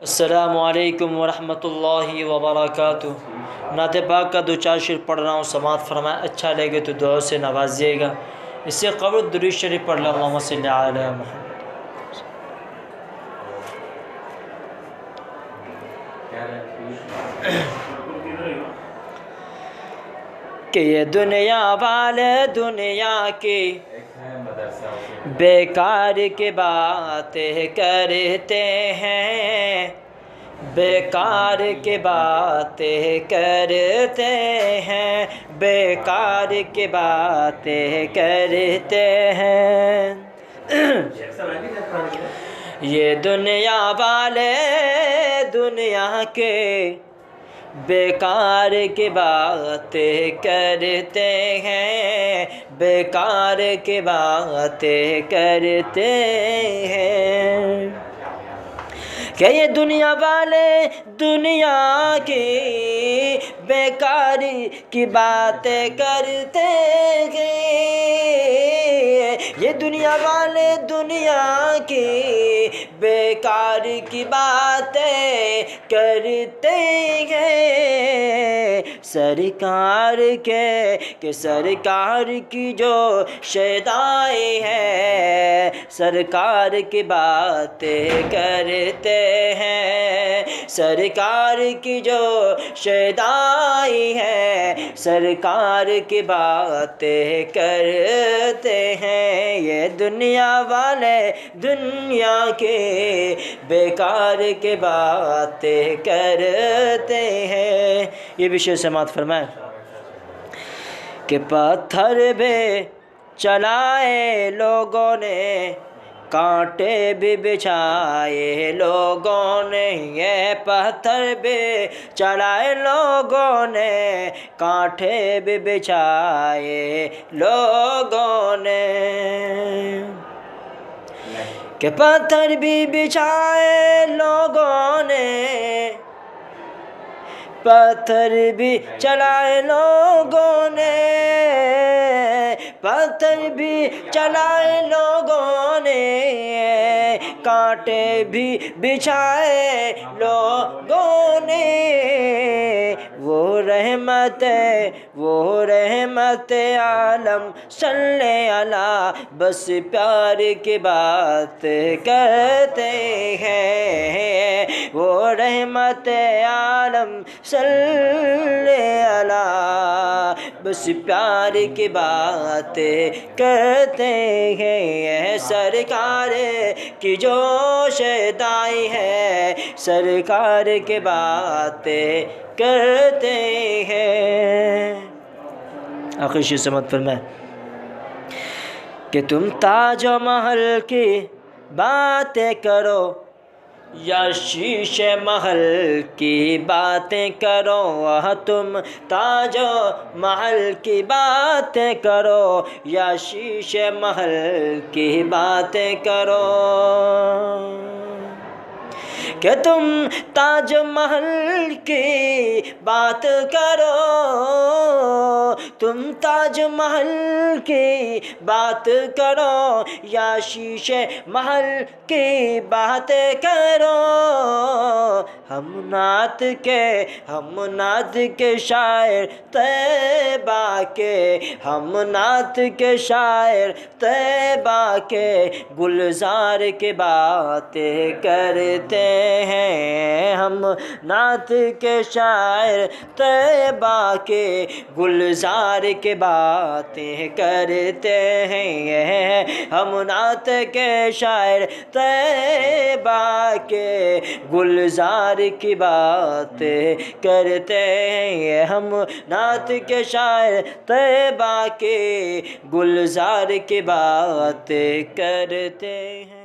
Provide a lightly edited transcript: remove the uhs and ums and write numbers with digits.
السلام علیکم ورحمۃ اللہ وبرکاتہ۔ نعت پاک کا دو چار شعر پڑھ رہا ہوں، سماعت فرمائیں، اچھا لگے تو دعا سے نوازیے گا۔ اس سے قبل درود شریف پڑھ لیں، اللہم صلی علی محمد۔ کہ یہ دنیا والے دنیا کی بیکار کی باتیں کرتے ہیں، بیکار کی باتیں کرتے ہیں، بیکار کی باتیں کرتے ہیں۔ یہ دنیا والے دنیا کے بیکار کی باتیں کرتے ہیں، بیکار کی باتیں کرتے ہیں۔ کہ یہ دنیا والے دنیا کی بیکار کی باتیں کرتے ہیں، یہ دنیا والے دنیا کی بیکار کی باتیں کرتے ہیں۔ سرکار کہ سرکار کی جو شیدائی ہے، سرکار کی باتیں کرتے ہیں، سرکار کی جو شیدائی ہے، سرکار کی باتیں کرتے ہیں۔ یہ دنیا والے دنیا کے بیکار کی باتیں کرتے ہیں۔ یہ بھی شعر سماعت فرمائیں کہ پتھر بھی چلائے لوگوں نے، کانٹے بھی بچھائے لوگوں نے، یہ پتھر بھی چلائے لوگوں نے، کانٹے بھی بچھائے لوگوں نے۔ کہ پتھر بھی بچھائے لوگوں نے، پتھر بھی چلائے لوگوں نے، پتھر بھی چلائے لوگوں نے، کانٹے بھی بچھائے لوگوں نے۔ وہ رحمت عالم صلی علی، بس پیار کی بات کرتے ہیں۔ وہ رحمت عالم صلی علی، بس پیار کی بات کرتے ہیں۔ سرکار کی جو شیدائی ہے، سرکار کی باتیں کرتے ہیں۔ آخری شعر سماعت فرمائیں کہ تم تاج و محل کی باتیں کرو یا شیشے محل کی باتیں کرو، تم تاج و محل کی باتیں کرو یا شیشے محل کی باتیں کرو۔ کہ تم تاج محل کی بات کرو، تم تاج محل کی بات کرو یا شیشے محل کی بات کرو۔ ہم نعت کے شاعر طیبہ کے، ہم نعت کے شاعر طیبہ کے، گلزار کی باتیں کرتے ہیں۔ ہم نعت کے شاعر طیبہ کے، گلزار کی باتیں کرتے ہیں۔ ہم نعت کے شاعر طیبہ کے، گلزار کی باتیں کرتے ہیں۔ ہم نعت کے شاعر طیبہ کے، گلزار کی باتیں کرتے ہیں۔